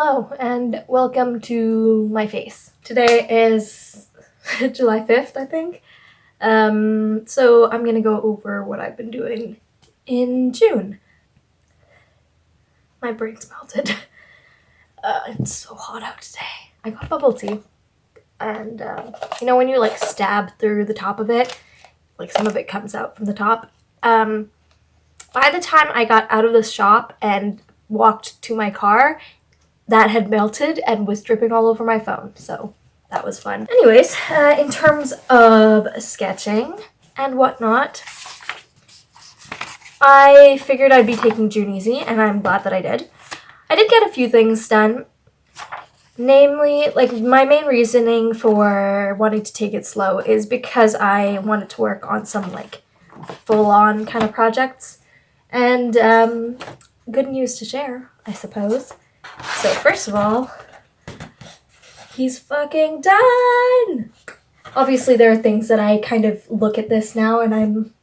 Hello and welcome to my face. Today is July 5th, I think. So I'm gonna go over what I've been doing in June. My brain's melted. It's so hot out today. I got bubble tea and you know when you like stab through the top of it, like some of it comes out from the top. By the time I got out of the shop and walked to my car, that had melted and was dripping all over my phone, so that was fun. Anyways, in terms of sketching and whatnot, I figured I'd be taking June easy, and I'm glad that I did. I did get a few things done, namely, like, my main reasoning for wanting to take it slow is because I wanted to work on some, like, full-on kind of projects, and good news to share, I suppose. So first of all, he's fucking done! Obviously there are things that I kind of look at this now and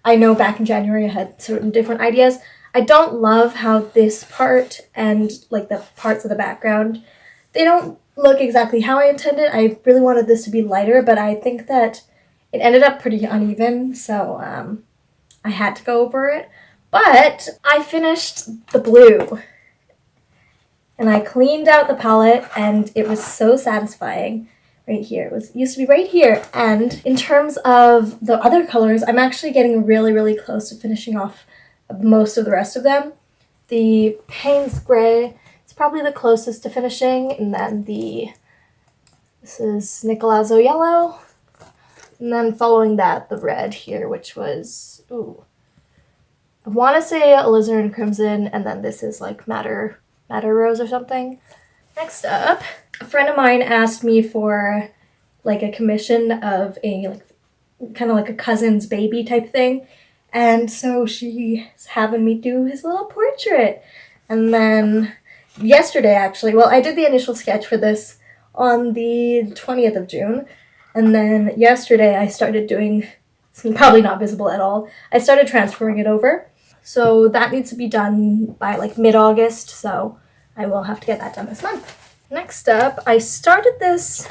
I know back in January I had certain different ideas. I don't love how this part and like the parts of the background, they don't look exactly how I intended. I really wanted this to be lighter, but I think that it ended up pretty uneven, so I had to go over it. But I finished the blue. And I cleaned out the palette, and it was so satisfying. Right here. It used to be right here. And in terms of the other colors, I'm actually getting really, really close to finishing off most of the rest of them. The Payne's Gray is probably the closest to finishing, and then this is Nicolazzo Yellow. And then following that, the red here, which was, I want to say Alizarin Crimson, and then this is like Madder Rose or something. Next up, a friend of mine asked me for like a commission of a like kind of like a cousin's baby type thing, and so she's having me do his little portrait. And then yesterday, actually, well, I did the initial sketch for this on the 20th of June, and then yesterday I started doing, probably not visible at all, I started transferring it over. So that needs to be done by like mid-August, so I will have to get that done this month. Next up, I started this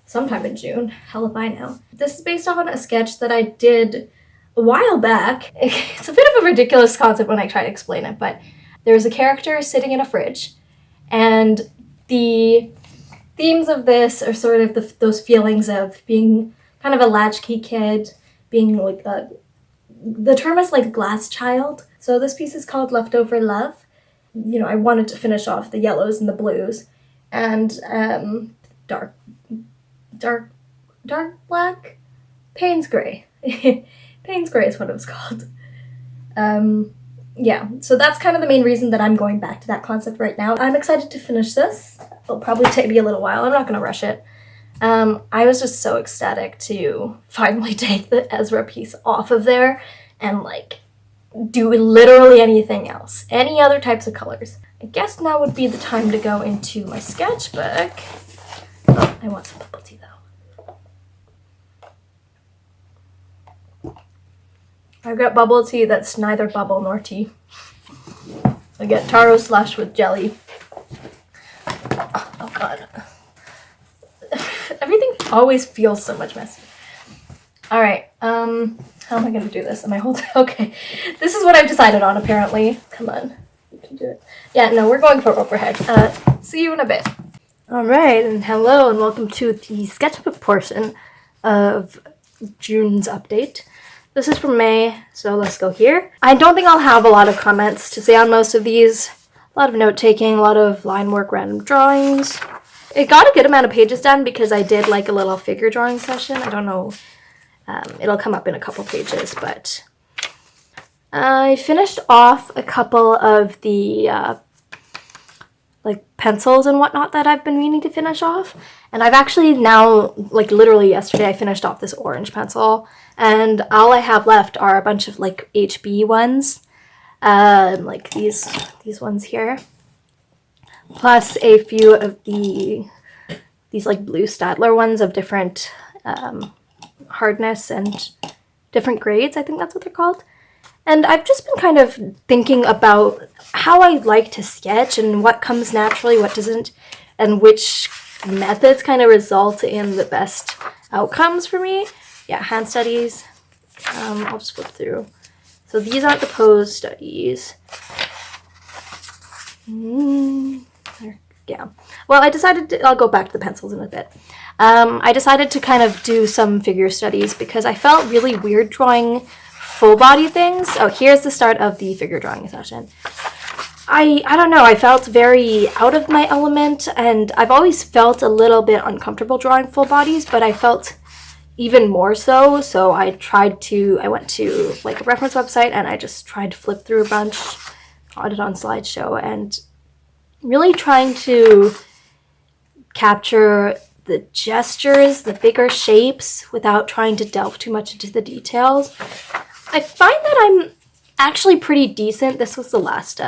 sometime in June. Hell if I know. This is based off on a sketch that I did a while back. It's a bit of a ridiculous concept when I try to explain it, but there's a character sitting in a fridge, and the themes of this are sort of those feelings of being kind of a latchkey kid, being like the term is like glass child. So this piece is called Leftover Love. You know, I wanted to finish off the yellows and the blues, and dark black, Payne's Gray. Payne's Gray is what it was called. Yeah, so that's kind of the main reason that I'm going back to that concept right now. I'm excited to finish this. It'll probably take me a little while. I'm not going to rush it. I was just so ecstatic to finally take the Ezra piece off of there and like do literally anything else, any other types of colors. I guess now would be the time to go into my sketchbook. Oh, I want some bubble tea though. I've got bubble tea that's neither bubble nor tea. I get taro slush with jelly. Oh god. Everything always feels so much messier. Alright, how am I gonna do this? Am I holding? Okay, this is what I've decided on apparently. Come on, you can do it. Yeah, no, we're going for overhead. See you in a bit. Alright, and hello and welcome to the sketchbook portion of June's update. This is from May, so let's go here. I don't think I'll have a lot of comments to say on most of these. A lot of note-taking, a lot of line work, random drawings. It got a good amount of pages done because I did like a little figure drawing session. I don't know, it'll come up in a couple pages, but I finished off a couple of the like pencils and whatnot that I've been meaning to finish off. And I've actually now, like literally yesterday, I finished off this orange pencil. And all I have left are a bunch of like HB ones, like these ones here. Plus a few of these like blue Staedtler ones of different hardness and different grades. I think that's what they're called. And I've just been kind of thinking about how I like to sketch and what comes naturally, what doesn't, and which methods kind of result in the best outcomes for me. Yeah, hand studies. I'll just flip through. So these aren't the pose studies. Yeah. Well, I'll go back to the pencils in a bit. I decided to kind of do some figure studies because I felt really weird drawing full body things. Oh, here's the start of the figure drawing session. I don't know, I felt very out of my element, and I've always felt a little bit uncomfortable drawing full bodies, but I felt even more so I went to like a reference website and I just tried to flip through a bunch, got it on slideshow, and really trying to capture the gestures, the bigger shapes, without trying to delve too much into the details. I find that I'm actually pretty decent. This was the last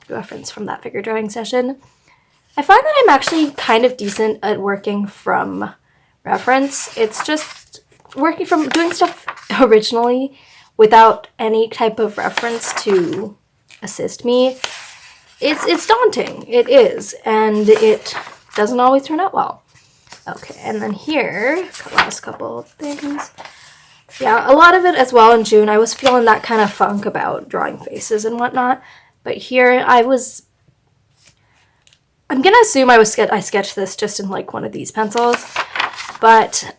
reference from that figure drawing session. I find that I'm actually kind of decent at working from reference. It's just working from doing stuff originally without any type of reference to assist me. It's daunting. It is, and it doesn't always turn out well. Okay, and then here, last couple of things. Yeah, a lot of it as well in June. I was feeling that kind of funk about drawing faces and whatnot. But here I'm gonna assume I sketched this just in like one of these pencils. But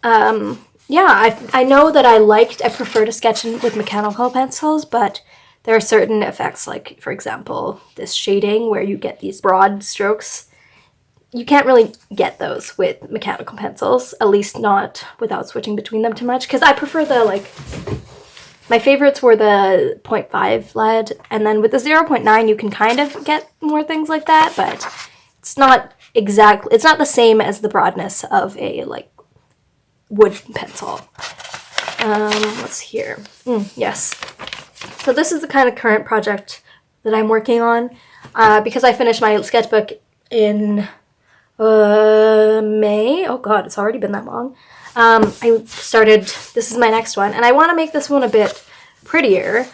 yeah, I know that I prefer to sketch with mechanical pencils, but there are certain effects, like for example, this shading where you get these broad strokes. You can't really get those with mechanical pencils, at least not without switching between them too much, because I prefer my favorites were the 0.5 lead, and then with the 0.9 you can kind of get more things like that, but it's not the same as the broadness of a like wood pencil. What's here? Yes. So this is the kind of current project that I'm working on, because I finished my sketchbook in May. Oh god, it's already been that long. This is my next one, and I want to make this one a bit prettier.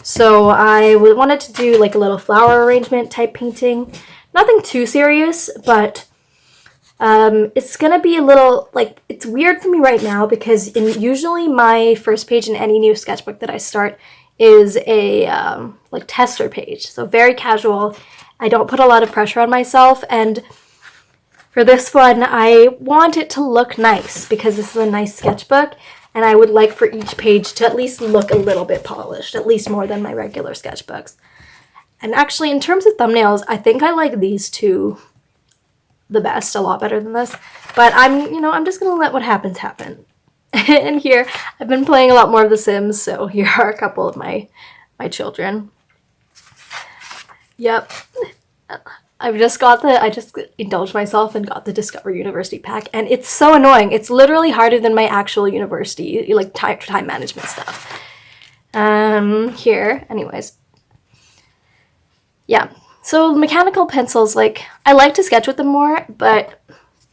So I wanted to do like a little flower arrangement type painting. Nothing too serious, but it's gonna be a little, like, it's weird for me right now because usually my first page in any new sketchbook that I start is a like tester page. So very casual. I don't put a lot of pressure on myself, and for this one, I want it to look nice because this is a nice sketchbook, and I would like for each page to at least look a little bit polished, at least more than my regular sketchbooks. And actually, in terms of thumbnails, I think I like these two the best, a lot better than this. But I'm just gonna let what happens happen. And here, I've been playing a lot more of The Sims, so here are a couple of my children. Yep. I just indulged myself and got the Discover University pack, and it's so annoying. It's literally harder than my actual university, like time management stuff. Here, anyways. Yeah, so mechanical pencils, like, I like to sketch with them more, but,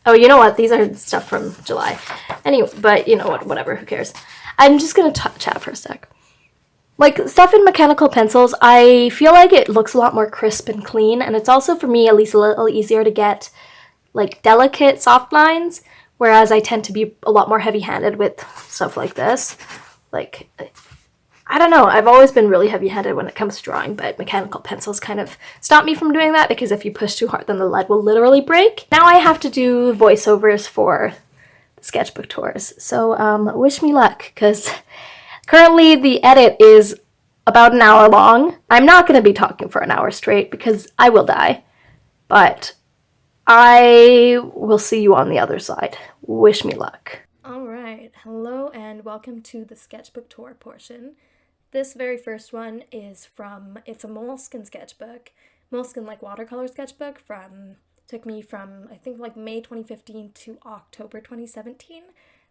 oh, you know what, these are stuff from July. Anyway, but you know what, whatever, who cares. I'm just gonna chat for a sec. Like, stuff in mechanical pencils, I feel like it looks a lot more crisp and clean, and it's also, for me, at least a little easier to get, like, delicate, soft lines, whereas I tend to be a lot more heavy-handed with stuff like this. Like, I don't know, I've always been really heavy-handed when it comes to drawing, but mechanical pencils kind of stop me from doing that, because if you push too hard, then the lead will literally break. Now I have to do voiceovers for the sketchbook tours, so wish me luck, because currently the edit is about an hour long. I'm not going to be talking for an hour straight, because I will die, but I will see you on the other side. Wish me luck. Alright, hello and welcome to the sketchbook tour portion. This very first one is it's a Moleskine sketchbook. Moleskine, like, watercolor sketchbook took me from, I think, like May 2015 to October 2017.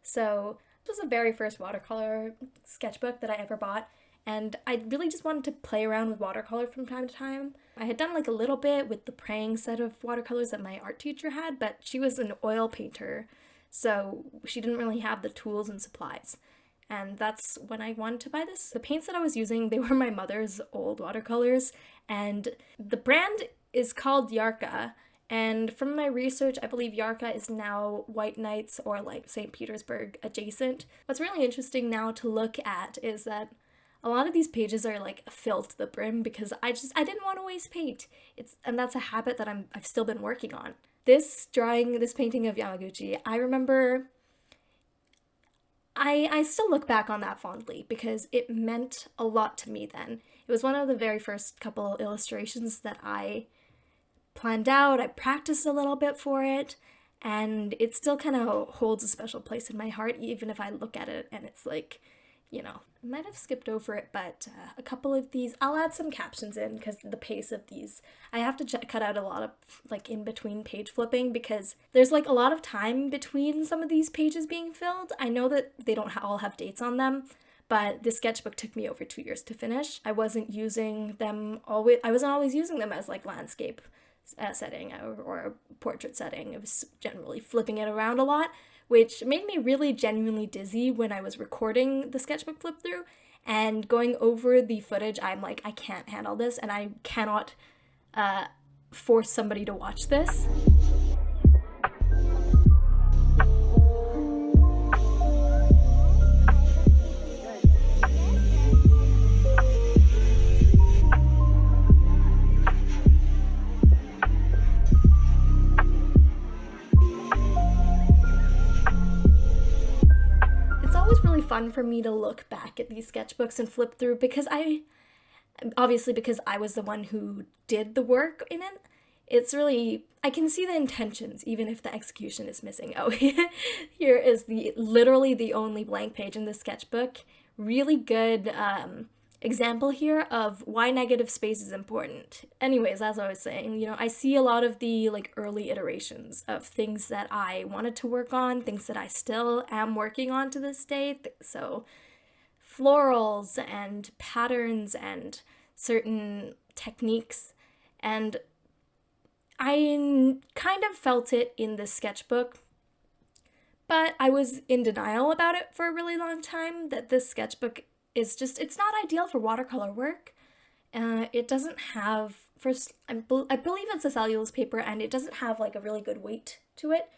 So this was the very first watercolor sketchbook that I ever bought, and I really just wanted to play around with watercolor from time to time. I had done like a little bit with the praying set of watercolors that my art teacher had, but she was an oil painter, so she didn't really have the tools and supplies. and that's when I wanted to buy this. The paints that I was using, they were my mother's old watercolors, and the brand is called Yarka, and from my research, I believe Yarka is now White Knights or like St. Petersburg adjacent. What's really interesting now to look at is that a lot of these pages are like filled to the brim because I didn't want to waste paint. And that's a habit that I've still been working on. This painting of Yamaguchi, I remember I still look back on that fondly because it meant a lot to me then. It was one of the very first couple illustrations that I planned out. I practiced a little bit for it, and it still kind of holds a special place in my heart, even if I look at it and it's like, I might have skipped over it, but a couple of these, I'll add some captions in because the pace of these, I have to cut out a lot of like in between page flipping because there's like a lot of time between some of these pages being filled. I know that they don't all have dates on them, but this sketchbook took me over 2 years to finish. I wasn't always using them as like landscape setting or portrait setting. It was generally flipping it around a lot, which made me really genuinely dizzy when I was recording the sketchbook flip through and going over the footage. I'm like, I can't handle this, and I cannot force somebody to watch this. Fun for me to look back at these sketchbooks and flip through because I was the one who did the work in it. It's really, I can see the intentions even if the execution is missing. Oh, here is literally the only blank page in the sketchbook. Really good example here of why negative space is important. Anyways, as I was saying, I see a lot of the like early iterations of things that I wanted to work on, things that I still am working on to this day. So florals and patterns and certain techniques. And I kind of felt it in this sketchbook, but I was in denial about it for a really long time, that this sketchbook it's not ideal for watercolor work. It doesn't have, I believe it's a cellulose paper, and it doesn't have like a really good weight to it.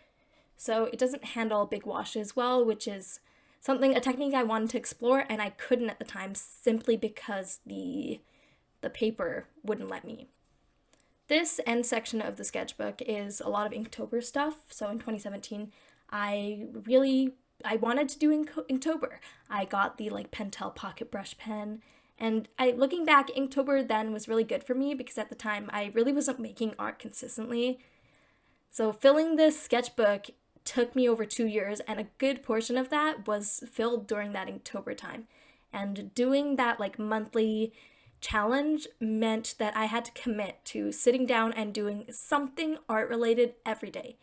So it doesn't handle big washes well, which is a technique I wanted to explore, and I couldn't at the time simply because the paper wouldn't let me. This end section of the sketchbook is a lot of Inktober stuff. So in 2017, I wanted to do Inktober. I got the like Pentel pocket brush pen, and looking back, Inktober then was really good for me because at the time I really wasn't making art consistently. So filling this sketchbook took me over 2 years, and a good portion of that was filled during that Inktober time. And doing that like monthly challenge meant that I had to commit to sitting down and doing something art related every day.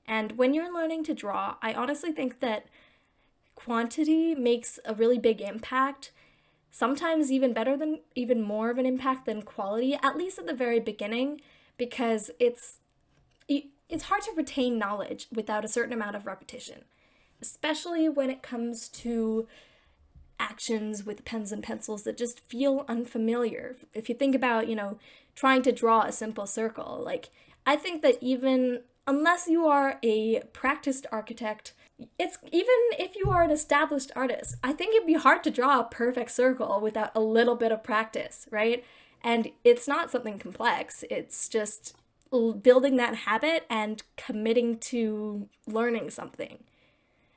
And when you're learning to draw, I honestly think that quantity makes a really big impact, sometimes even more of an impact than quality, at least at the very beginning, because it's hard to retain knowledge without a certain amount of repetition, especially when it comes to actions with pens and pencils that just feel unfamiliar. If you think about, trying to draw a simple circle, like I think that even unless you are a practiced architect, even if you are an established artist, I think it'd be hard to draw a perfect circle without a little bit of practice, right? And it's not something complex. It's just building that habit and committing to learning something.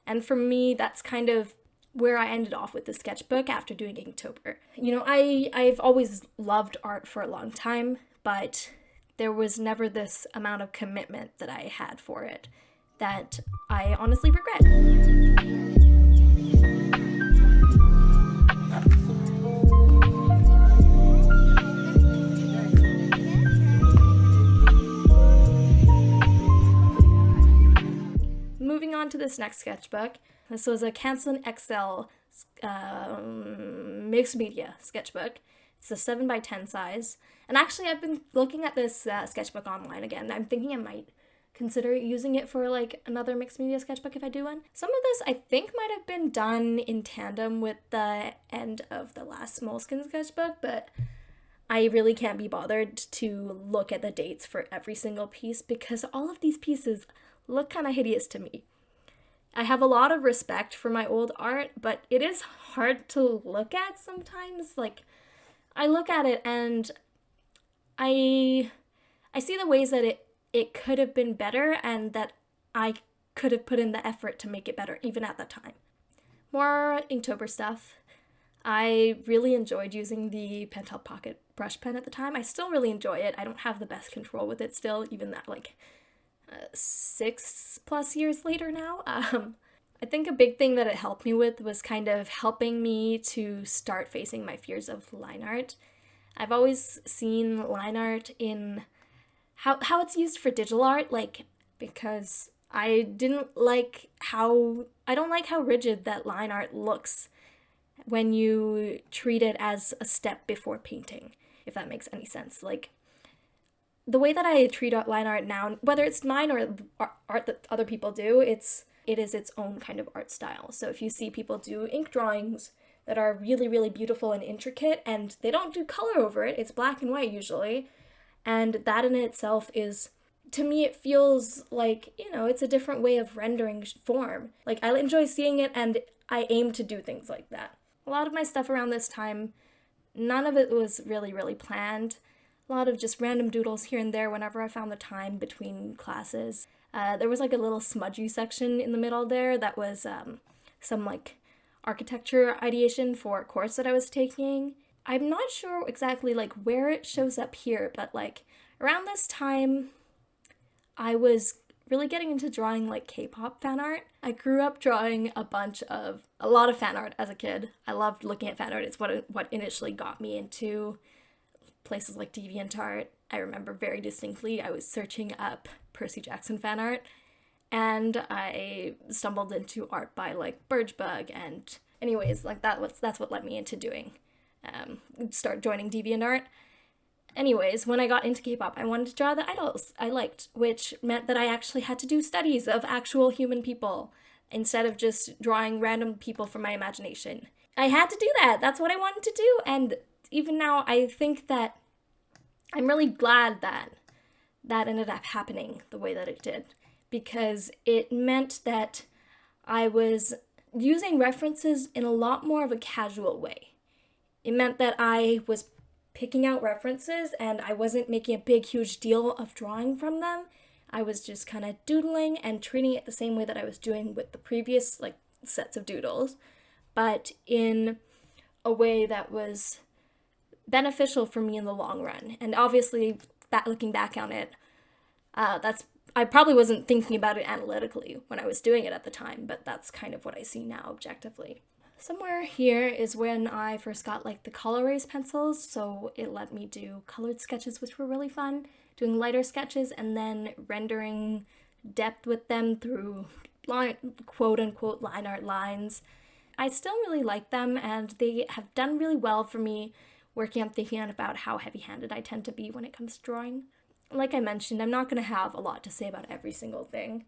And for me, that's kind of where I ended off with the sketchbook after doing Inktober. I've always loved art for a long time, but there was never this amount of commitment that I had for it that I honestly regret. Moving on to this next sketchbook. This was a Canson XL mixed media sketchbook. It's a 7x10 size. And actually, I've been looking at this sketchbook online again. I'm thinking I might consider using it for like another mixed media sketchbook if I do one. Some of this I think might have been done in tandem with the end of the last Moleskine sketchbook, but I really can't be bothered to look at the dates for every single piece because all of these pieces look kind of hideous to me. I have a lot of respect for my old art, but it is hard to look at sometimes. Like, I look at it and I see the ways that it could have been better and that I could have put in the effort to make it better, even at that time. More Inktober stuff. I really enjoyed using the Pentel Pocket brush pen at the time. I still really enjoy it. I don't have the best control with it still, even that 6+ years later now. I think a big thing that it helped me with was kind of helping me to start facing my fears of line art. I've always seen line art in how it's used for digital art, because I don't like how rigid that line art looks when you treat it as a step before painting, if that makes any sense. Like, the way that I treat line art now, whether it's mine or art that other people do, it is its own kind of art style. So if you see people do ink drawings that are really, really beautiful and intricate, and they don't do color over it, it's black and white usually, and that in itself is, to me, it feels like, it's a different way of rendering form. Like, I enjoy seeing it, and I aim to do things like that. A lot of my stuff around this time, none of it was really, really planned. A lot of just random doodles here and there whenever I found the time between classes. There was a little smudgy section in the middle there that was some architecture ideation for a course that I was taking. I'm not sure exactly where it shows up here, but around this time I was really getting into drawing K-pop fan art. I grew up drawing a lot of fan art as a kid. I loved looking at fan art. It's what initially got me into places like DeviantArt. I remember very distinctly I was searching up Percy Jackson fan art, and I stumbled into art by Birchbug, and anyways, that's what led me into doing start joining DeviantArt. Anyways, when I got into K-pop, I wanted to draw the idols I liked, which meant that I actually had to do studies of actual human people instead of just drawing random people from my imagination. I had to do that. That's what I wanted to do, and even now, I think that I'm really glad that ended up happening the way that it did, because it meant that I was using references in a lot more of a casual way. It meant that I was picking out references and I wasn't making a big, huge deal of drawing from them. I was just kind of doodling and treating it the same way that I was doing with the previous sets of doodles, but in a way that was beneficial for me in the long run. And obviously, looking back on it, I probably wasn't thinking about it analytically when I was doing it at the time, but that's kind of what I see now objectively. Somewhere here is when I first got the color erase pencils, so it let me do colored sketches, which were really fun, doing lighter sketches and then rendering depth with them through quote-unquote line art lines. I still really like them, and they have done really well for me working on thinking about how heavy-handed I tend to be when it comes to drawing. Like I mentioned, I'm not going to have a lot to say about every single thing.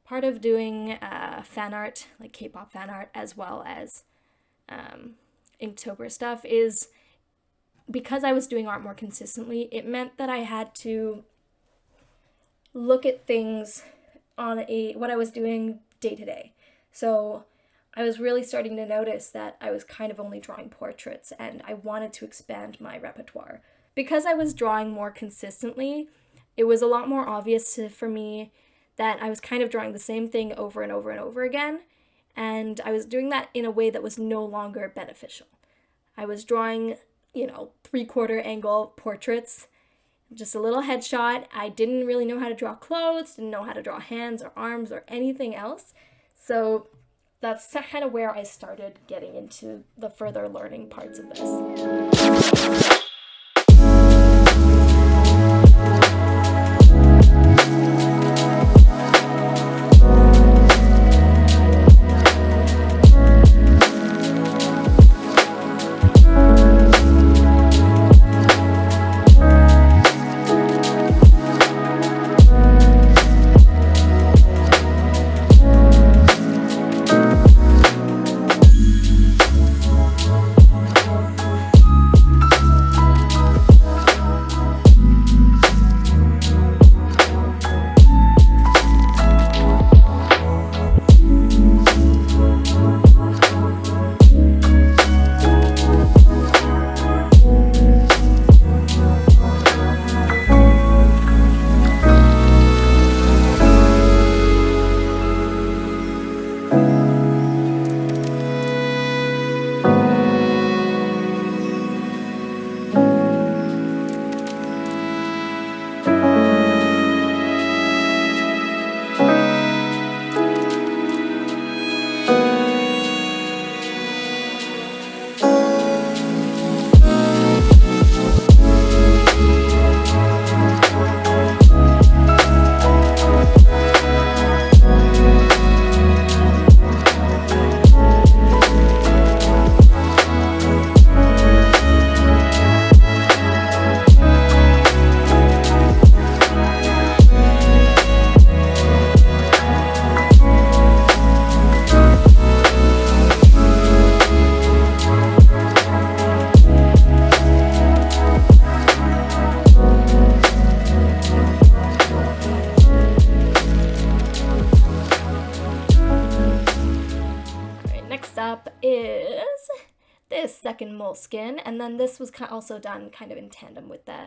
Part of doing fan art, K-pop fan art, as well as Inktober stuff, is because I was doing art more consistently, it meant that I had to look at things on what I was doing day to day. So I was really starting to notice that I was kind of only drawing portraits, and I wanted to expand my repertoire. Because I was drawing more consistently, it was a lot more obvious for me that I was kind of drawing the same thing over and over and over again, and I was doing that in a way that was no longer beneficial. I was drawing, 3/4 angle portraits, just a little headshot. I didn't really know how to draw clothes, didn't know how to draw hands or arms or anything else, so that's kind of where I started getting into the further learning parts of this. Next up is this second Moleskine, and then this was also done kind of in tandem with the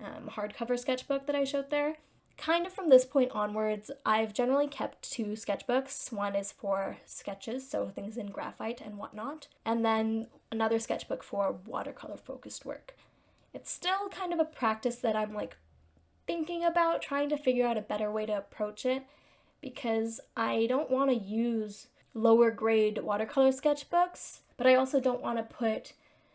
hardcover sketchbook that I showed there. Kind of from this point onwards, I've generally kept 2 sketchbooks. One is for sketches, so things in graphite and whatnot, and then another sketchbook for watercolor focused work. It's still kind of a practice that I'm like thinking about, trying to figure out a better way to approach it, because I don't want to use lower grade watercolor sketchbooks, but I also don't want to put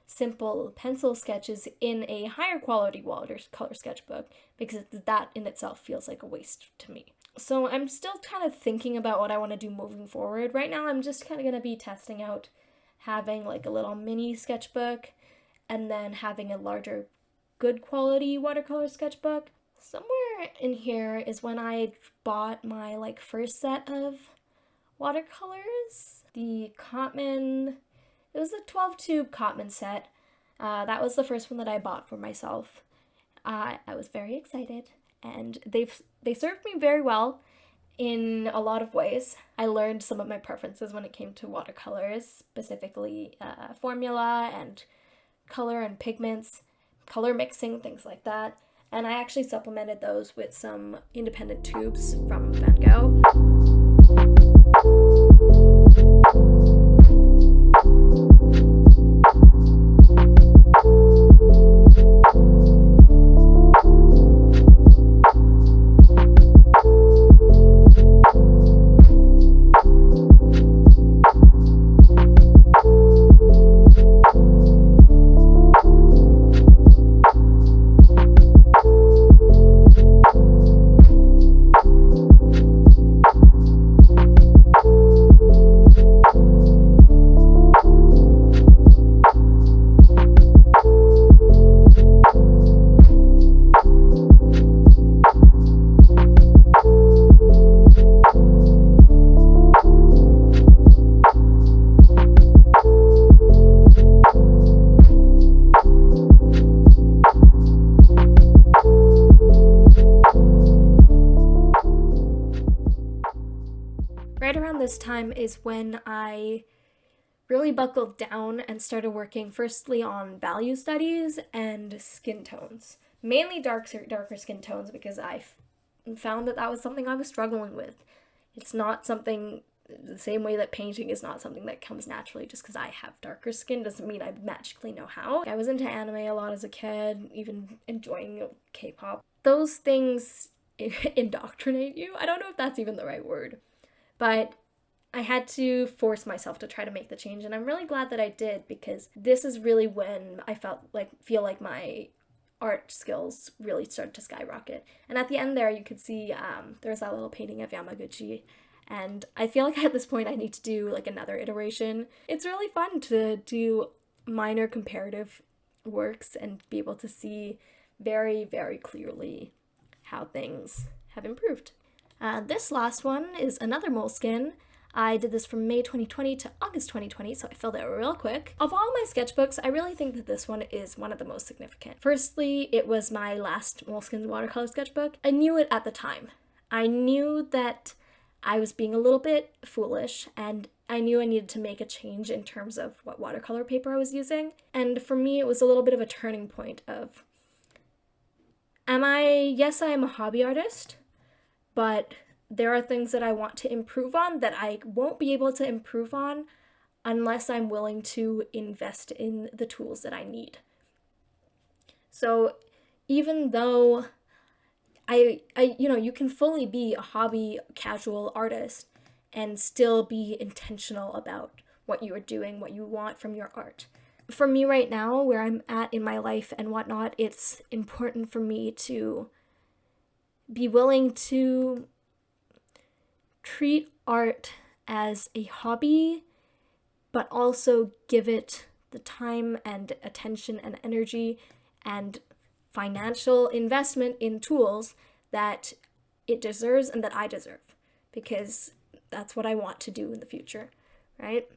simple pencil sketches in a higher quality watercolor sketchbook, because that in itself feels like a waste to me. So I'm still kind of thinking about what I want to do moving forward. Right now I'm just kind of going to be testing out having like a little mini sketchbook and then having a larger good quality watercolor sketchbook. Somewhere in here is when I bought my like first set of watercolors. The Cotman, it was a 12 tube Cotman set. That was the first one that I bought for myself. I was very excited, and they served me very well in a lot of ways. I learned some of my preferences when it came to watercolors, specifically formula and color and pigments, color mixing, things like that. And I actually supplemented those with some independent tubes from Van Gogh. Right around this time is when I really buckled down and started working firstly on value studies and skin tones. Mainly darker skin tones, because I found that was something I was struggling with. It's not something, the same way that painting is not something that comes naturally. Just because I have darker skin doesn't mean I magically know how. I was into anime a lot as a kid, even enjoying K-pop. Those things indoctrinate you. I don't know if that's even the right word. But I had to force myself to try to make the change, and I'm really glad that I did, because this is really when I feel like my art skills really started to skyrocket. And at the end there, you could see there's that little painting of Yamaguchi, and I feel like at this point I need to do like another iteration. It's really fun to do minor comparative works and be able to see very, very clearly how things have improved. This last one is another Moleskine. I did this from May 2020 to August 2020, so I filled it real quick. Of all my sketchbooks, I really think that this one is one of the most significant. Firstly, it was my last Moleskine watercolor sketchbook. I knew it at the time. I knew that I was being a little bit foolish, and I knew I needed to make a change in terms of what watercolor paper I was using. And for me, it was a little bit of a turning point of, yes, I am a hobby artist, but there are things that I want to improve on that I won't be able to improve on unless I'm willing to invest in the tools that I need. So even though you can fully be a hobby casual artist and still be intentional about what you are doing, what you want from your art. For me right now, where I'm at in my life and whatnot, it's important for me to be willing to treat art as a hobby, but also give it the time and attention and energy and financial investment in tools that it deserves and that I deserve, because that's what I want to do in the future, right?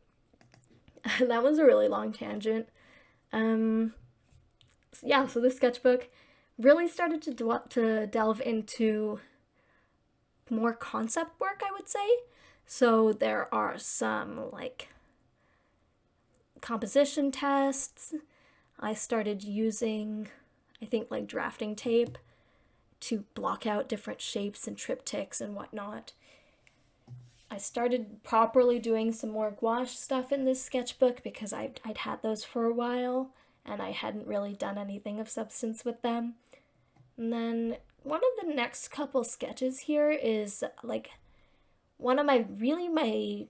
That was a really long tangent. So this sketchbook really started to delve into more concept work, I would say. So there are some like composition tests. I started using, I think, like drafting tape to block out different shapes and triptychs and whatnot. I started properly doing some more gouache stuff in this sketchbook because I'd had those for a while and I hadn't really done anything of substance with them. And then one of the next couple sketches here is like one of my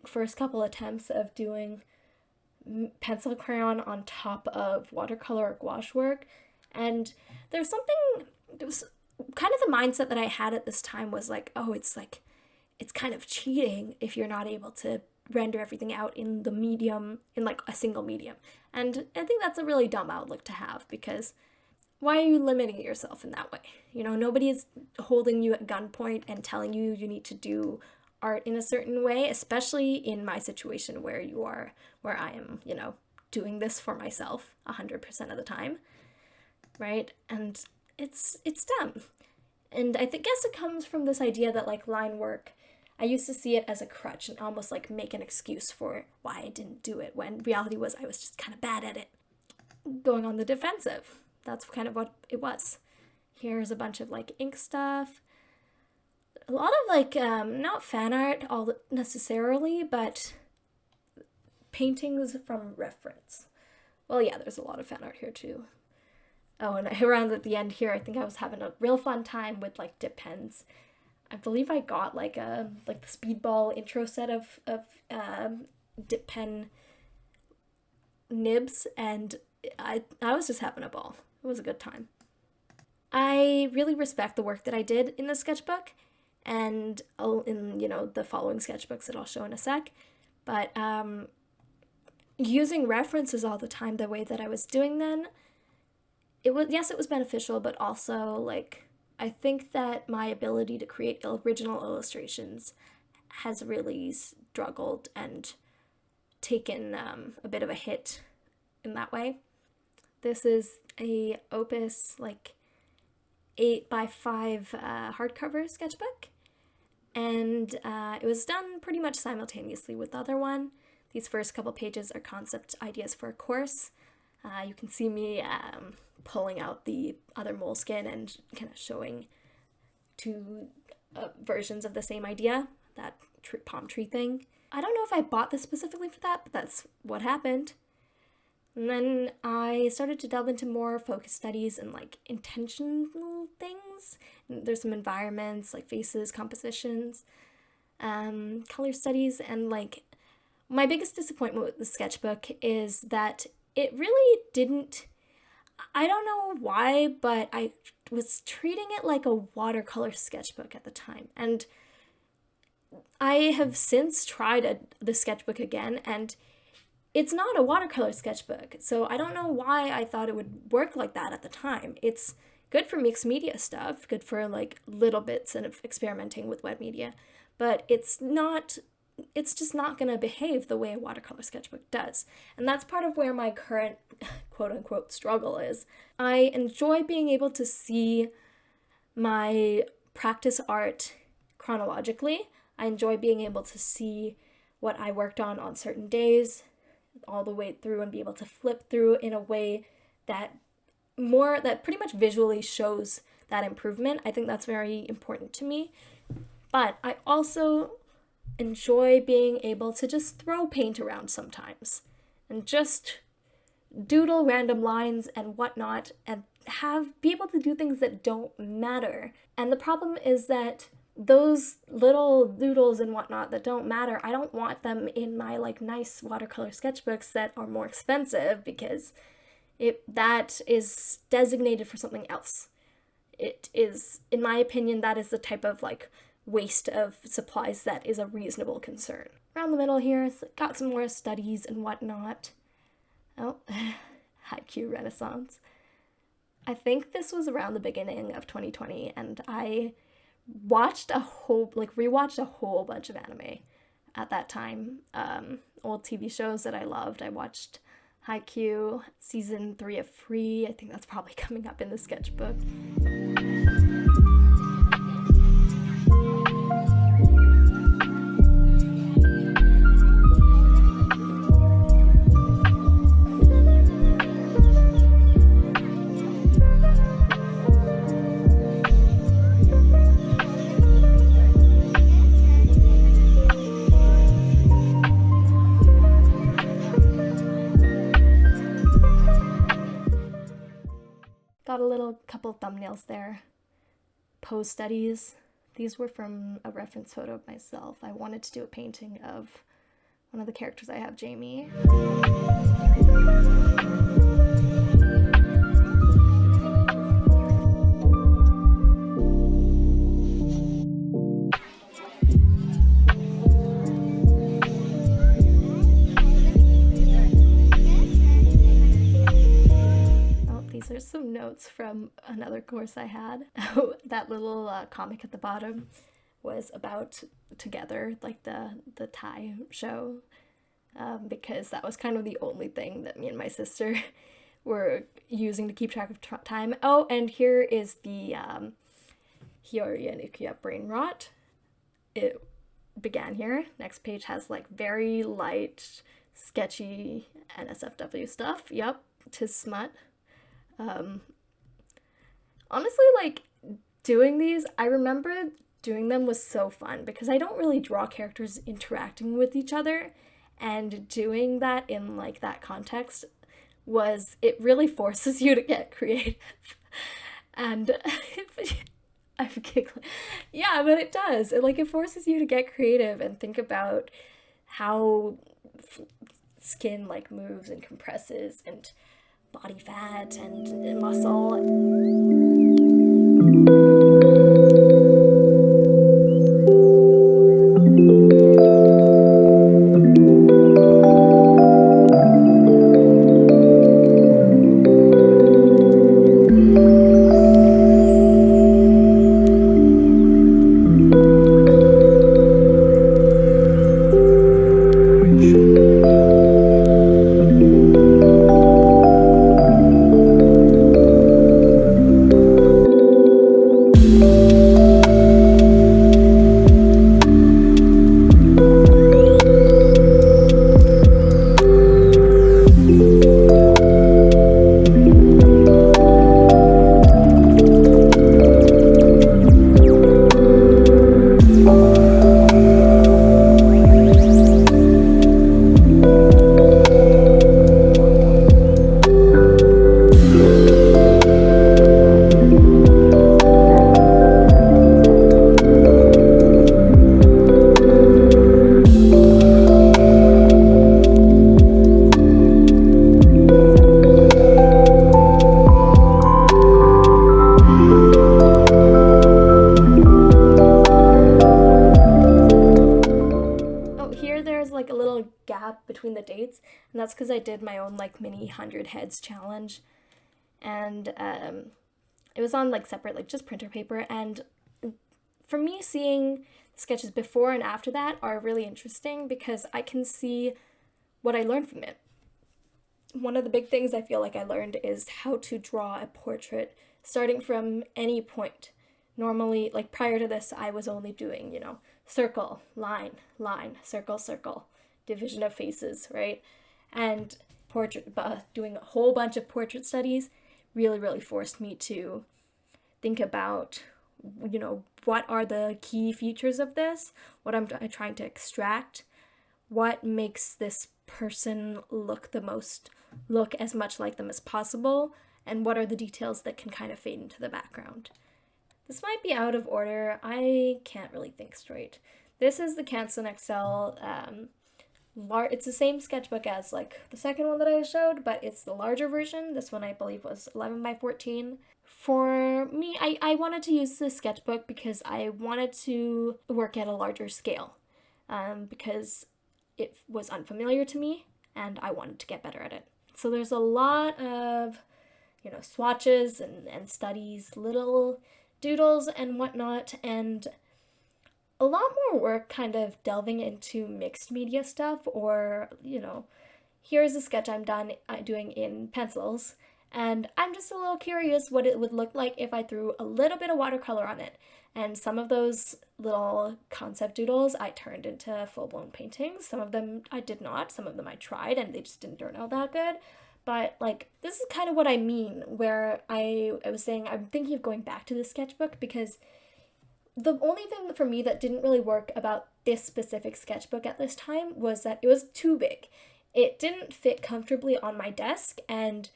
first couple attempts of doing pencil crayon on top of watercolor or gouache work. And there was kind of the mindset that I had at this time was like, oh, it's kind of cheating if you're not able to render everything out in the medium, in like a single medium. And I think that's a really dumb outlook to have, because why are you limiting yourself in that way? You know, nobody is holding you at gunpoint and telling you you need to do art in a certain way, especially in my situation where I am, you know, doing this for myself 100% of the time, right? And it's dumb. And I guess it comes from this idea that like line work, I used to see it as a crutch and almost like make an excuse for why I didn't do it, when reality was I was just kind of bad at it. Going on the defensive. That's kind of what it was. Here's a bunch of like ink stuff. A lot of like, not fan art all necessarily, but paintings from reference. Well, yeah, there's a lot of fan art here too. Oh, and around at the end here, I think I was having a real fun time with like dip pens. I believe I got like the Speedball intro set of dip pen nibs, and I was just having a ball. It was a good time. I really respect the work that I did in the sketchbook, and in, you know, the following sketchbooks that I'll show in a sec. But using references all the time the way that I was doing then, it was beneficial, but also like I think that my ability to create original illustrations has really struggled and taken a bit of a hit in that way. This is a Opus like 8x5 hardcover sketchbook, and it was done pretty much simultaneously with the other one. These first couple pages are concept ideas for a course. You can see me pulling out the other Moleskine and kind of showing two versions of the same idea, that palm tree thing. I don't know if I bought this specifically for that, but that's what happened. And then I started to delve into more focus studies and like intentional things. And there's some environments like faces, compositions, color studies, and like my biggest disappointment with the sketchbook is that it really didn't, I don't know why, but I was treating it like a watercolor sketchbook at the time. And I have since tried the sketchbook again, and it's not a watercolor sketchbook. So I don't know why I thought it would work like that at the time. It's good for mixed media stuff, good for like little bits of experimenting with wet media, but it's just not going to behave the way a watercolor sketchbook does. And that's part of where my current quote-unquote struggle is. I enjoy being able to see my practice art chronologically. I enjoy being able to see what I worked on certain days all the way through and be able to flip through in a way that pretty much visually shows that improvement. I think that's very important to me. But I also enjoy being able to just throw paint around sometimes and just doodle random lines and whatnot and be able to do things that don't matter. And the problem is that those little doodles and whatnot that don't matter, I don't want them in my like nice watercolor sketchbooks that are more expensive, because that is designated for something else. It is, in my opinion, that is the type of like waste of supplies that is a reasonable concern. Around the middle here, got some more studies and whatnot. Oh, haiku renaissance. I think this was around the beginning of 2020, and I rewatched a whole bunch of anime at that time. Old TV shows that I loved. I watched Haikyuu, season 3 of Free. I think that's probably coming up in the sketchbook. a little couple of thumbnails there. Pose studies. These were from a reference photo of myself. I wanted to do a painting of one of the characters I have, Jamie. These are some notes from another course I had. That little comic at the bottom was about Together, like the Thai show, because that was kind of the only thing that me and my sister were using to keep track of time. Oh, and here is the Hyoria and Ukiya brain rot. It began here. Next page has like very light, sketchy NSFW stuff. Yep, 'tis smut. Honestly, like, doing these, I remember doing them was so fun because I don't really draw characters interacting with each other, and doing that in like that context it really forces you to get creative. And I'm giggling. Yeah, but it does. It forces you to get creative and think about how skin like moves and compresses, and body fat and muscle. Between the dates, and that's because I did my own like mini 100 heads challenge, and it was on like separate like just printer paper, and for me seeing sketches before and after that are really interesting because I can see what I learned from it. One of the big things I feel like I learned is how to draw a portrait starting from any point. Normally, like prior to this, I was only doing, circle, line, line, circle, circle, division of faces, right? And doing a whole bunch of portrait studies really, really forced me to think about, what are the key features of this? What I'm trying to extract? What makes this person look as much like them as possible? And what are the details that can kind of fade into the background? This might be out of order. I can't really think straight. This is the Canson XL. It's the same sketchbook as like the second one that I showed, but it's the larger version. This one I believe was 11 by 14. For me, I wanted to use this sketchbook because I wanted to work at a larger scale, because it was unfamiliar to me and I wanted to get better at it. So there's a lot of, swatches and studies, little doodles and whatnot, and a lot more work kind of delving into mixed media stuff, or, here's a sketch I'm doing in pencils, and I'm just a little curious what it would look like if I threw a little bit of watercolor on it. And some of those little concept doodles I turned into full-blown paintings. Some of them I did not. Some of them I tried and they just didn't turn out that good. But this is kind of what I mean, where I was saying I'm thinking of going back to the sketchbook, because the only thing for me that didn't really work about this specific sketchbook at this time was that it was too big. It didn't fit comfortably on my desk, and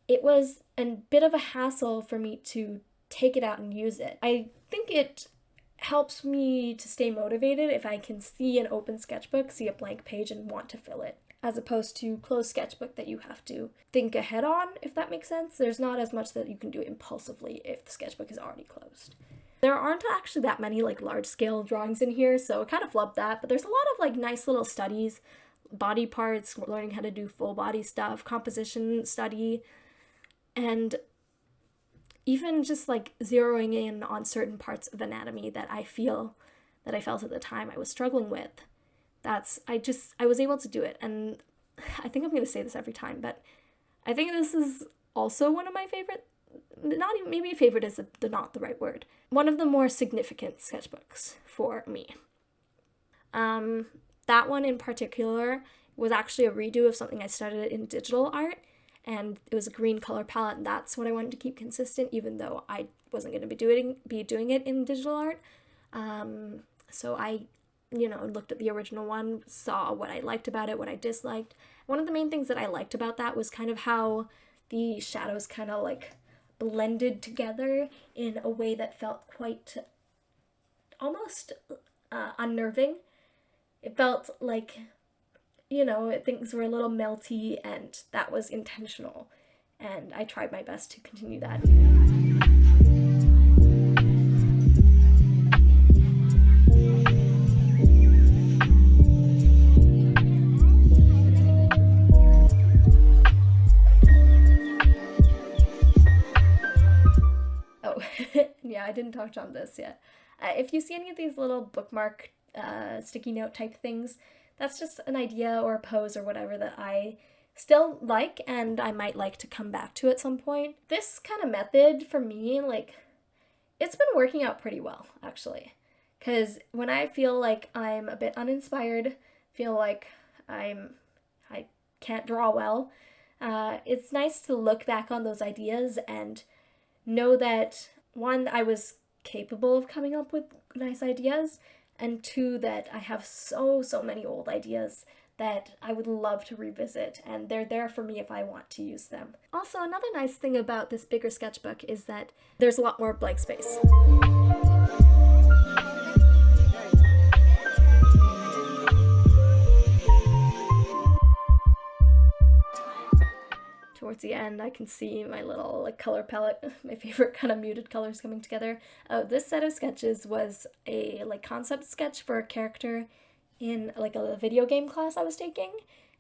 it was a bit of a hassle for me to take it out and use it. I think it helps me to stay motivated if I can see an open sketchbook, see a blank page, and want to fill it, as opposed to closed sketchbook that you have to think ahead on, if that makes sense. There's not as much that you can do impulsively if the sketchbook is already closed. There aren't actually that many like large-scale drawings in here, so it kind of flubbed that, but there's a lot of like nice little studies, body parts, learning how to do full body stuff, composition study, and even just like zeroing in on certain parts of anatomy that I felt at the time I was struggling with. I was able to do it. And I think I'm going to say this every time, but I think this is also one of my favorite, not even, maybe favorite is not the right word, one of the more significant sketchbooks for me. That one in particular was actually a redo of something I started in digital art, and it was a green color palette, and that's what I wanted to keep consistent, even though I wasn't going to be doing it in digital art. So I, looked at the original one, saw what I liked about it, what I disliked. One of the main things that I liked about that was kind of how the shadows kind of like blended together in a way that felt quite almost unnerving. It felt like, things were a little melty, and that was intentional. And I tried my best to continue that. Oh, yeah, I didn't touch on this yet. If you see any of these little bookmark sticky note type things, that's just an idea or a pose or whatever that I still like and I might like to come back to at some point. This kind of method for me, it's been working out pretty well, actually. Because when I feel like I'm a bit uninspired, feel like I can't draw well, it's nice to look back on those ideas and know that, one, I was capable of coming up with nice ideas, and two, that I have so many old ideas that I would love to revisit, and they're there for me if I want to use them. Also, another nice thing about this bigger sketchbook is that there's a lot more blank space. Towards the end, I can see my little color palette, my favorite kind of muted colors coming together. This set of sketches was a concept sketch for a character in a video game class I was taking,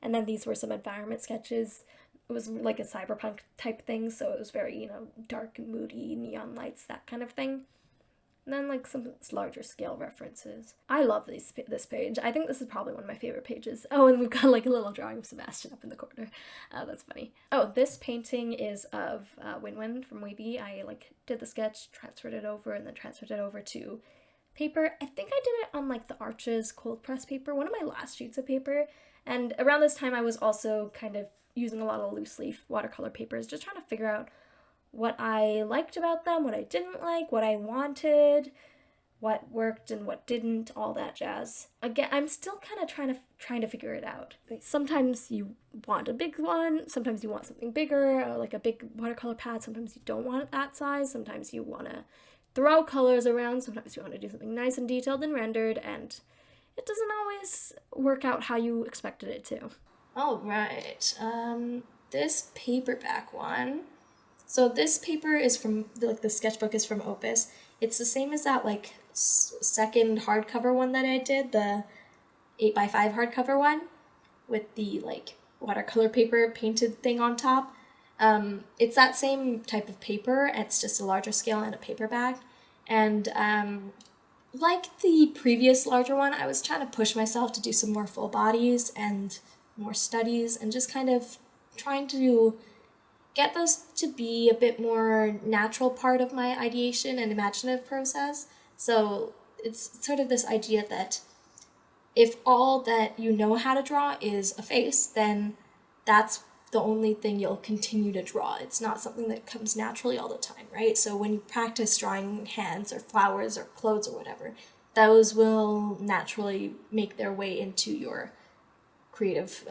and then these were some environment sketches. It was like a cyberpunk type thing, so it was very, dark and moody, neon lights, that kind of thing. And then some larger scale references. I love this page. I think this is probably one of my favorite pages. Oh, and we've got a little drawing of Sebastian up in the corner. That's funny. Oh, this painting is of Win-Win from Weeby. I did the sketch, transferred it over, and then transferred it over to paper. I think I did it on the Arches cold press paper, one of my last sheets of paper. And around this time I was also kind of using a lot of loose leaf watercolor papers, just trying to figure out what I liked about them, what I didn't like, what I wanted, what worked and what didn't, all that jazz. Again, I'm still kind of trying to figure it out. Sometimes you want a big one, sometimes you want something bigger, a big watercolor pad, sometimes you don't want it that size, sometimes you want to throw colors around, sometimes you want to do something nice and detailed and rendered, and it doesn't always work out how you expected it to. All right, this paperback one. So this paper is from, the sketchbook is from Opus. It's the same as that, second hardcover one that I did, the 8x5 hardcover one, with the, watercolor paper painted thing on top. It's that same type of paper, it's just a larger scale and a paperback. And, like the previous larger one, I was trying to push myself to do some more full bodies and more studies, and just kind of trying to get those to be a bit more natural part of my ideation and imaginative process. So it's sort of this idea that if all that you know how to draw is a face, then that's the only thing you'll continue to draw. It's not something that comes naturally all the time, right? So when you practice drawing hands or flowers or clothes or whatever, those will naturally make their way into your creative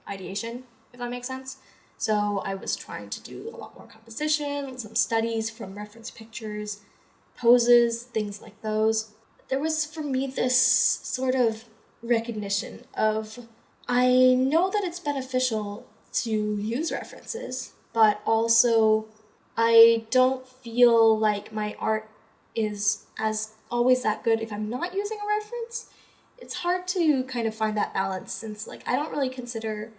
ideation, if that makes sense. So I was trying to do a lot more composition, some studies from reference pictures, poses, things like those. There was for me this sort of recognition of, I know that it's beneficial to use references, but also I don't feel like my art is as always that good if I'm not using a reference. It's hard to kind of find that balance, since like I don't really consider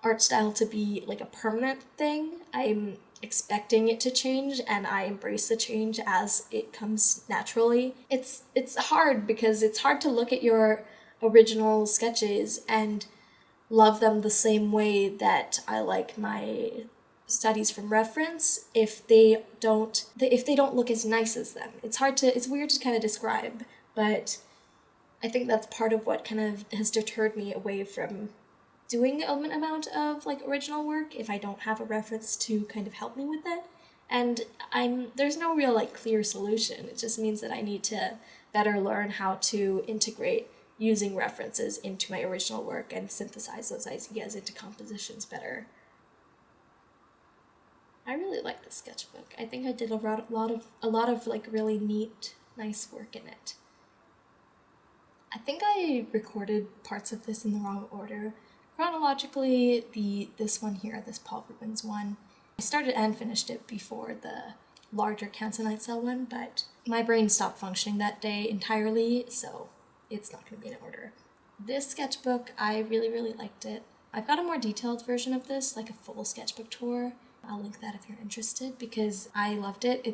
art style to be like a permanent thing. I'm expecting it to change, and I embrace the change as it comes naturally. It's hard because it's hard to look at your original sketches and love them the same way that I like my studies from reference if they don't look as nice as them. It's weird to kind of describe, but I think that's part of what kind of has deterred me away from doing an amount of like original work if I don't have a reference to kind of help me with it. And there's no real like clear solution. It just means that I need to better learn how to integrate using references into my original work and synthesize those ideas into compositions better. I really like this sketchbook. I think I did a lot of like really neat, nice work in it. I think I recorded parts of this in the wrong order. Chronologically, this one here, this Paul Rubens one, I started and finished it before the larger Canson XL one, but my brain stopped functioning that day entirely, so it's not going to be in order. This sketchbook, I really, really liked it. I've got a more detailed version of this, like a full sketchbook tour. I'll link that if you're interested, because I loved it.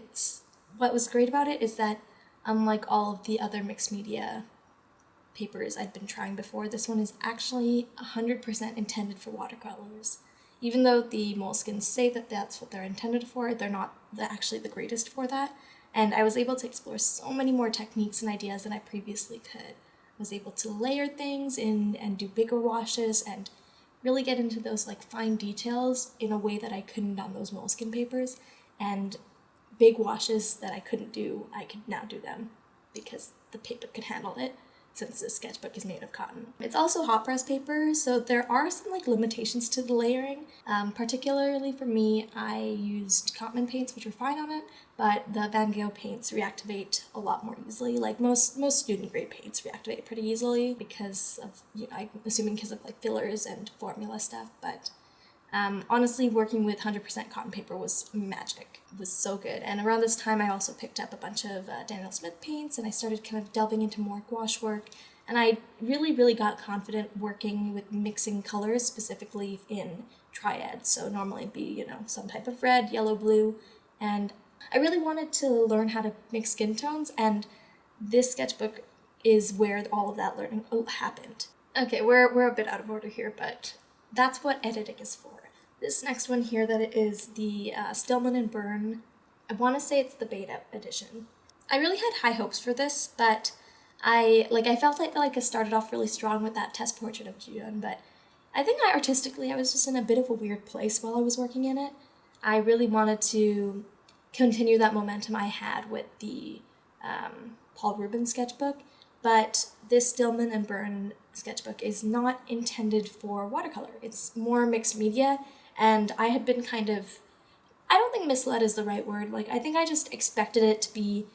What was great about it is that, unlike all of the other mixed media papers I'd been trying before, this one is actually 100% intended for watercolors. Even though the Moleskines say that that's what they're intended for, they're not actually the greatest for that. And I was able to explore so many more techniques and ideas than I previously could. I was able to layer things in and do bigger washes and really get into those like fine details in a way that I couldn't on those Moleskine papers. And big washes that I couldn't do, I could now do them because the paper could handle it, since this sketchbook is made of cotton. It's also hot press paper, so there are some like limitations to the layering. Particularly for me, I used Cotman paints, which were fine on it, but the Van Gogh paints reactivate a lot more easily. Like most student grade paints reactivate pretty easily because of, I'm assuming because of like fillers and formula stuff, but honestly, working with 100% cotton paper was magic. It was so good. And around this time, I also picked up a bunch of Daniel Smith paints, and I started kind of delving into more gouache work. And I really, really got confident working with mixing colors, specifically in triads. So normally it'd be, some type of red, yellow, blue. And I really wanted to learn how to mix skin tones, and this sketchbook is where all of that learning happened. Okay, we're a bit out of order here, but that's what editing is for. This next one here, that it is the Stillman and Birn. I want to say it's the beta edition. I really had high hopes for this, but I felt like I started off really strong with that test portrait of June, but I think artistically I was just in a bit of a weird place while I was working in it. I really wanted to continue that momentum I had with the Paul Rubens sketchbook, but this Stillman and Birn sketchbook is not intended for watercolor. It's more mixed media, and I had been kind of, I don't think misled is the right word. I think I just expected it to be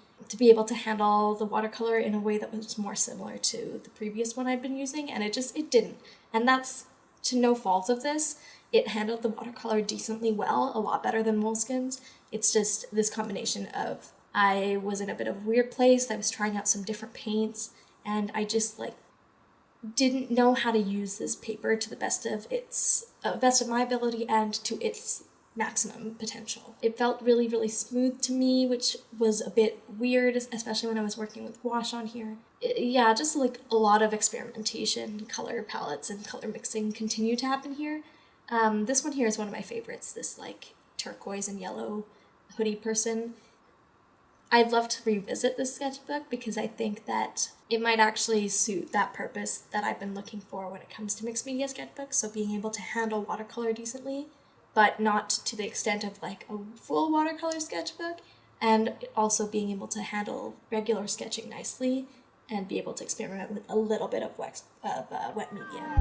able to handle the watercolor in a way that was more similar to the previous one I'd been using, and it didn't. And that's to no fault of this. It handled the watercolor decently well, a lot better than Moleskine's. It's just this combination of, I was in a bit of a weird place, I was trying out some different paints, and I just didn't know how to use this paper to the best of my ability and to its maximum potential. It felt really, really smooth to me, which was a bit weird, especially when I was working with gouache on here. Just a lot of experimentation, color palettes and color mixing continue to happen here. This one here is one of my favorites, this turquoise and yellow hoodie person. I'd love to revisit this sketchbook because I think that it might actually suit that purpose that I've been looking for when it comes to mixed media sketchbooks, so being able to handle watercolor decently, but not to the extent of a full watercolor sketchbook, and also being able to handle regular sketching nicely and be able to experiment with a little bit of wet media.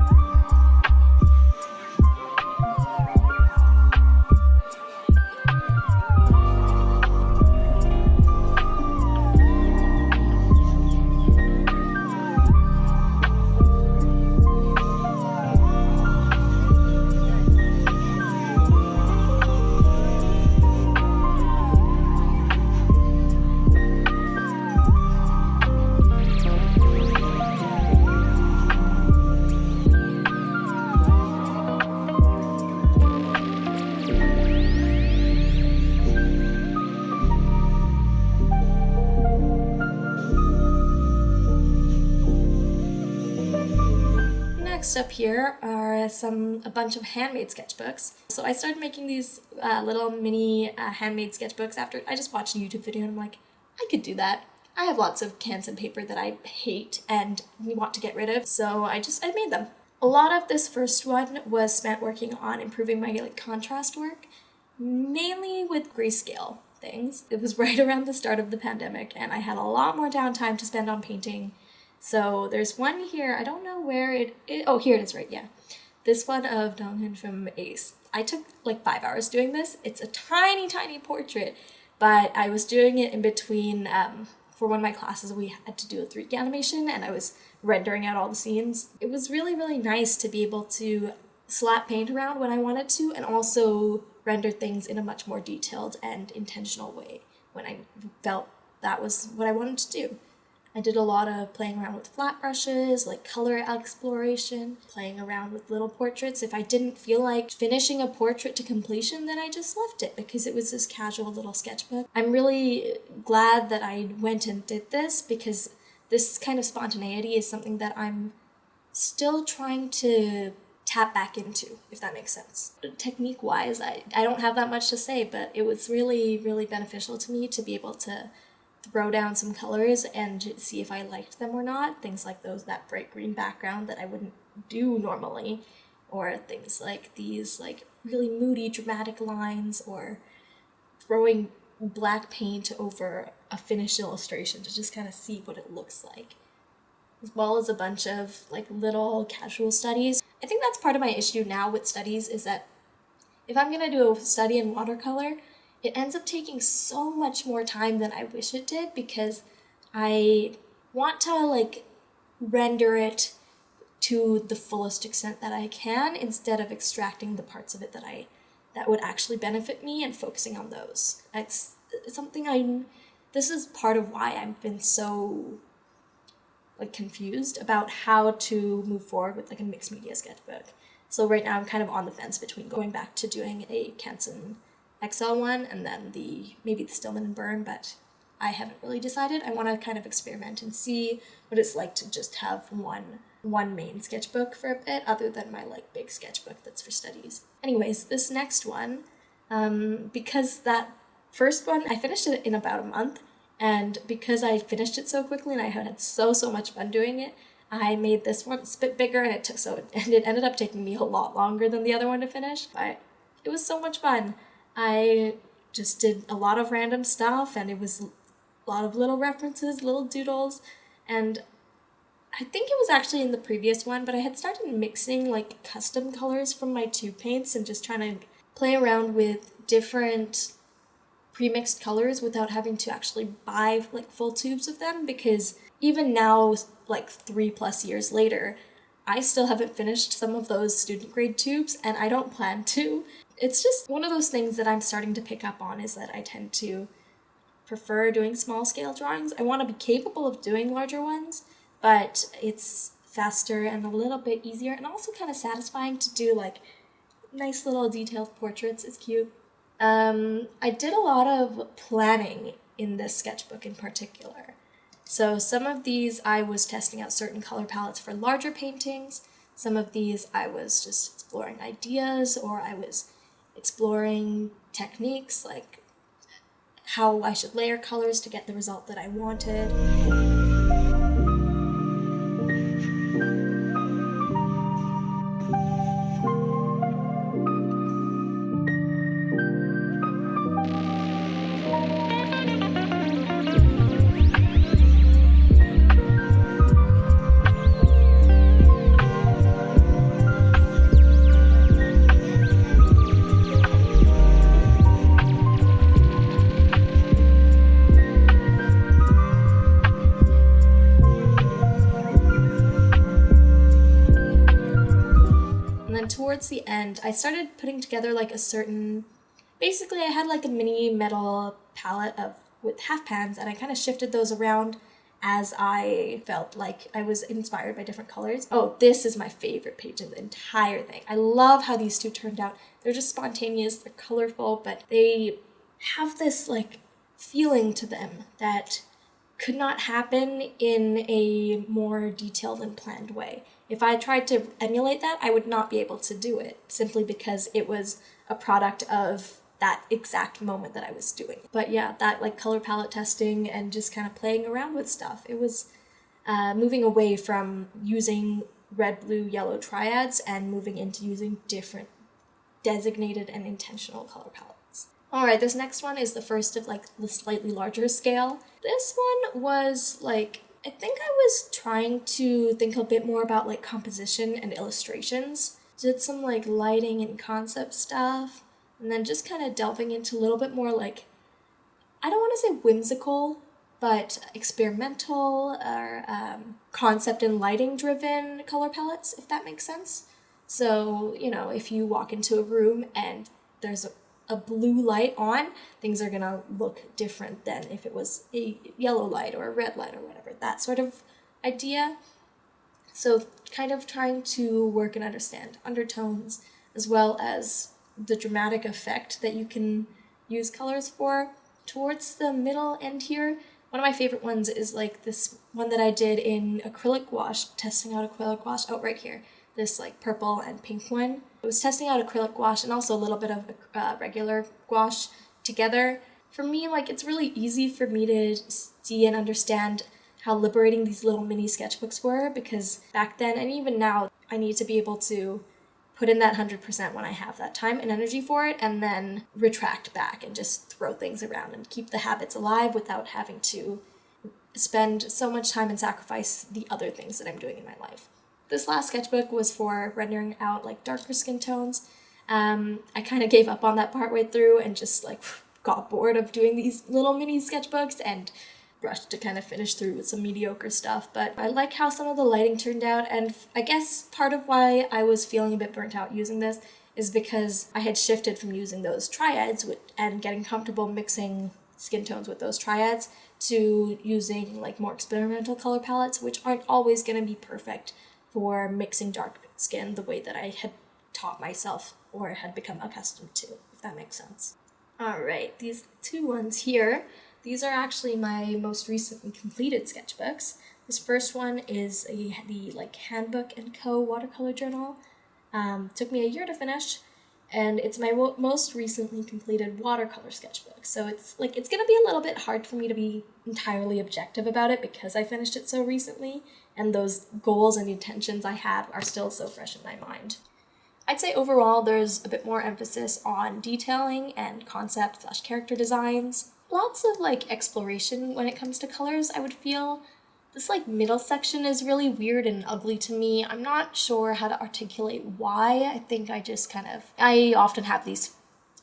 mixed up here are a bunch of handmade sketchbooks. So I started making these little mini handmade sketchbooks after I just watched a YouTube video and I'm like, I could do that. I have lots of Canson paper that I hate and want to get rid of, so I made them. A lot of this first one was spent working on improving my contrast work, mainly with grayscale things. It was right around the start of the pandemic and I had a lot more downtime to spend on painting. So there's one here, I don't know where it is. Oh, here it is, right, yeah. This one of Donghyun from Ace. I took like 5 hours doing this. It's a tiny, tiny portrait, but I was doing it in between, for one of my classes we had to do a 3D animation and I was rendering out all the scenes. It was really, really nice to be able to slap paint around when I wanted to and also render things in a much more detailed and intentional way when I felt that was what I wanted to do. I did a lot of playing around with flat brushes, like color exploration, playing around with little portraits. If I didn't feel like finishing a portrait to completion, then I just left it because it was this casual little sketchbook. I'm really glad that I went and did this because this kind of spontaneity is something that I'm still trying to tap back into, if that makes sense. Technique-wise, I don't have that much to say, but it was really, really beneficial to me to be able to throw down some colors and see if I liked them or not. Things like that bright green background that I wouldn't do normally, or things like these like really moody dramatic lines, or throwing black paint over a finished illustration to just kind of see what it looks like, as well as a bunch of like little casual studies. I think that's part of my issue now with studies is that if I'm gonna do a study in watercolor, it ends up taking so much more time than I wish it did because I want to like render it to the fullest extent that I can instead of extracting the parts of it that would actually benefit me and focusing on those. It's something this is part of why I've been so like confused about how to move forward with like a mixed media sketchbook. So right now I'm kind of on the fence between going back to doing a Canson XL one and then maybe the Stillman and Birn, but I haven't really decided. I want to kind of experiment and see what it's like to just have one main sketchbook for a bit, other than my like big sketchbook that's for studies. Anyways, this next one, because that first one I finished it in about a month, and because I finished it so quickly and I had so much fun doing it, I made this one a bit bigger and it ended up taking me a lot longer than the other one to finish, but it was so much fun. I just did a lot of random stuff and it was a lot of little references, little doodles, and I think it was actually in the previous one, but I had started mixing like custom colors from my tube paints and just trying to play around with different pre-mixed colors without having to actually buy like full tubes of them, because even now, like 3+ years later, I still haven't finished some of those student grade tubes and I don't plan to. It's just one of those things that I'm starting to pick up on, is that I tend to prefer doing small scale drawings. I want to be capable of doing larger ones, but it's faster and a little bit easier and also kind of satisfying to do like nice little detailed portraits. It's cute. I did a lot of planning in this sketchbook in particular. So some of these I was testing out certain color palettes for larger paintings. Some of these I was just exploring ideas, or I was exploring techniques like how I should layer colors to get the result that I wanted. Towards the end, I started putting together like basically I had like a mini metal palette with half pans, and I kind of shifted those around as I felt like I was inspired by different colors. Oh, this is my favorite page in the entire thing. I love how these two turned out. They're just spontaneous, they're colorful, but they have this like feeling to them that could not happen in a more detailed and planned way. if I tried to emulate that, I would not be able to do it, simply because it was a product of that exact moment that I was doing. But yeah, that like color palette testing and just kind of playing around with stuff. It was moving away from using red, blue, yellow triads and moving into using different designated and intentional color palettes. Alright, this next one is the first of like the slightly larger scale. This one was like, I think I was trying to think a bit more about like composition and illustrations. Did some like lighting and concept stuff, and then just kind of delving into a little bit more like, I don't want to say whimsical, but experimental or concept and lighting driven color palettes, if that makes sense. So, you know, if you walk into a room and there's a blue light on, things are gonna look different than if it was a yellow light or a red light or whatever, that sort of idea. So kind of trying to work and understand undertones as well as the dramatic effect that you can use colors for. Towards the middle end here, one of my favorite ones is like this one that I did in acrylic gouache, testing out acrylic gouache, right here, this like purple and pink one. It was testing out acrylic gouache and also a little bit of regular gouache together. For me, like, it's really easy for me to see and understand how liberating these little mini sketchbooks were, because back then and even now, I need to be able to put in that 100% when I have that time and energy for it, and then retract back and just throw things around and keep the habits alive without having to spend so much time and sacrifice the other things that I'm doing in my life. This last sketchbook was for rendering out like darker skin tones. I kind of gave up on that partway through and just like got bored of doing these little mini sketchbooks and rushed to kind of finish through with some mediocre stuff. But I like how some of the lighting turned out, and I guess part of why I was feeling a bit burnt out using this is because I had shifted from using those triads and getting comfortable mixing skin tones with those triads to using like more experimental color palettes, which aren't always going to be perfect for mixing dark skin the way that I had taught myself or had become accustomed to, if that makes sense. Alright, these two ones here, these are actually my most recently completed sketchbooks. This first one is the like Handbook Co watercolor journal. Took me a year to finish, and it's my most recently completed watercolor sketchbook. So it's gonna be a little bit hard for me to be entirely objective about it because I finished it so recently, and those goals and intentions I had are still so fresh in my mind. I'd say overall there's a bit more emphasis on detailing and concept / character designs. Lots of like exploration when it comes to colors, I would feel. This like middle section is really weird and ugly to me. I'm not sure how to articulate why. I think I often have these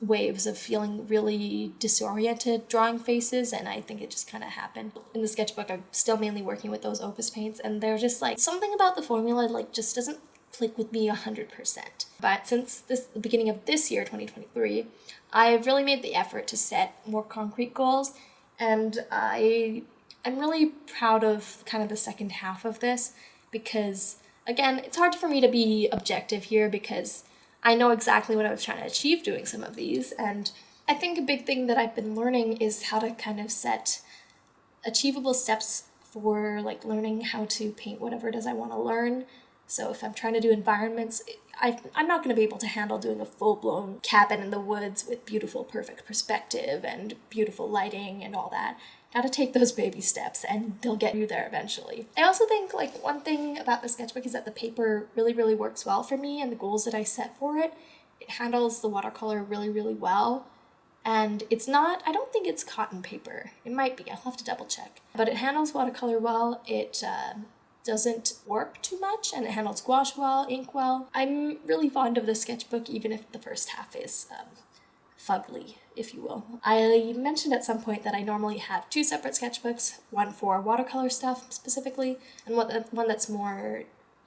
waves of feeling really disoriented drawing faces, and I think it just kind of happened. In the sketchbook, I'm still mainly working with those Opus paints, and they're just like, something about the formula like just doesn't click with me 100%. But since the beginning of this year, 2023, I've really made the effort to set more concrete goals, and I'm really proud of kind of the second half of this because, again, it's hard for me to be objective here because I know exactly what I was trying to achieve doing some of these, and I think a big thing that I've been learning is how to kind of set achievable steps for like learning how to paint whatever it is I want to learn. So if I'm trying to do environments, I'm not going to be able to handle doing a full-blown cabin in the woods with beautiful, perfect perspective and beautiful lighting and all that. Gotta take those baby steps and they'll get you there eventually. I also think like one thing about the sketchbook is that the paper really, really works well for me and the goals that I set for it. It handles the watercolor really, really well. And I don't think it's cotton paper. It might be, I'll have to double check. But it handles watercolor well. It doesn't warp too much, and it handles gouache well, ink well. I'm really fond of the sketchbook, even if the first half is fugly, if you will. I mentioned at some point that I normally have two separate sketchbooks, one for watercolor stuff specifically, and one that's more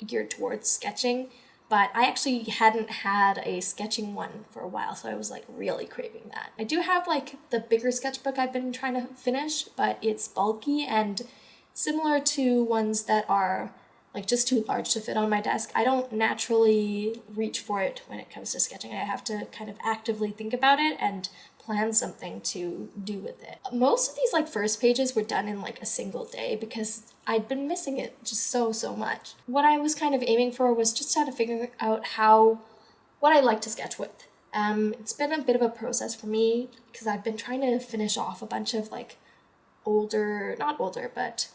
geared towards sketching. But I actually hadn't had a sketching one for a while, so I was like really craving that. I do have like the bigger sketchbook I've been trying to finish, but it's bulky and similar to ones that are like just too large to fit on my desk. I don't naturally reach for it when it comes to sketching. I have to kind of actively think about it and plan something to do with it. Most of these like first pages were done in like a single day because I'd been missing it just so much. What I was kind of aiming for was just how to figure out what I like to sketch with. It's been a bit of a process for me because I've been trying to finish off a bunch of like not older, but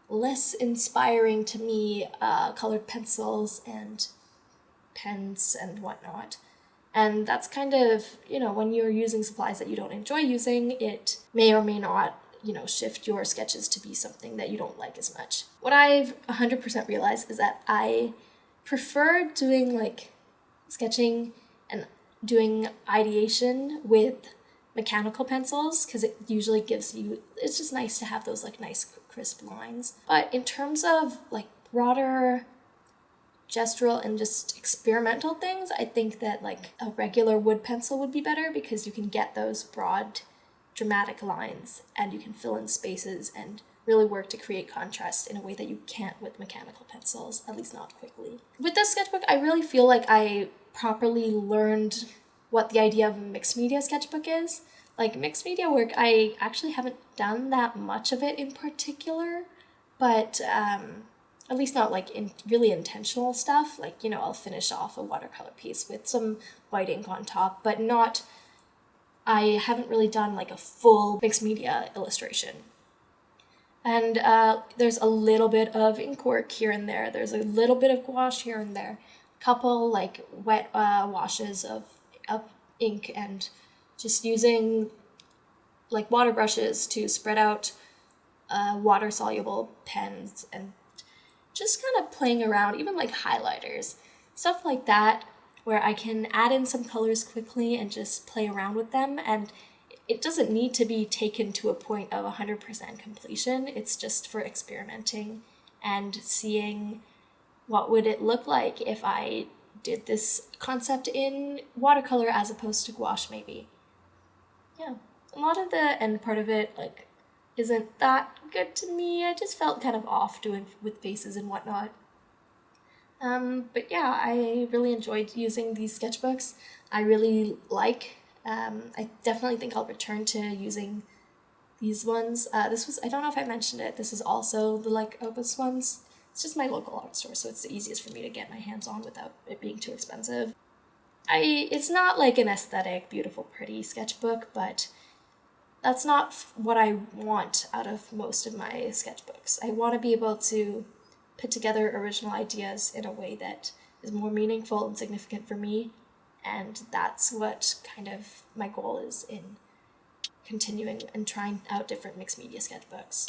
less inspiring to me colored pencils and pens and whatnot. And that's kind of, when you're using supplies that you don't enjoy using, it may or may not, shift your sketches to be something that you don't like as much. What I've 100% realized is that I prefer doing like sketching and doing ideation with mechanical pencils because it usually it's just nice to have those like nice crisp lines. But in terms of like broader gestural and just experimental things, I think that like a regular wood pencil would be better because you can get those broad dramatic lines and you can fill in spaces and really work to create contrast in a way that you can't with mechanical pencils, at least not quickly. With this sketchbook, I really feel like I properly learned what the idea of a mixed media sketchbook is. Like mixed media work, I actually haven't done that much of it in particular, but at least not like in really intentional stuff. Like, I'll finish off a watercolor piece with some white ink on top, but I haven't really done like a full mixed media illustration. And there's a little bit of ink work here and there. There's a little bit of gouache here and there. A couple like wet washes of ink and just using like water brushes to spread out water-soluble pens and just kind of playing around, even like highlighters, stuff like that, where I can add in some colors quickly and just play around with them. And it doesn't need to be taken to a point of 100% completion. It's just for experimenting and seeing what would it look like if I did this concept in watercolor as opposed to gouache, maybe. Yeah, a lot of the end part of it like isn't that good to me. I just felt kind of off doing with faces and whatnot. But yeah, I really enjoyed using these sketchbooks. I really I definitely think I'll return to using these ones. I don't know if I mentioned it, this is also the like Opus ones. It's just my local art store, so it's the easiest for me to get my hands on without it being too expensive. It's not like an aesthetic, beautiful, pretty sketchbook, but that's not what I want out of most of my sketchbooks. I want to be able to put together original ideas in a way that is more meaningful and significant for me, and that's what kind of my goal is in continuing and trying out different mixed media sketchbooks.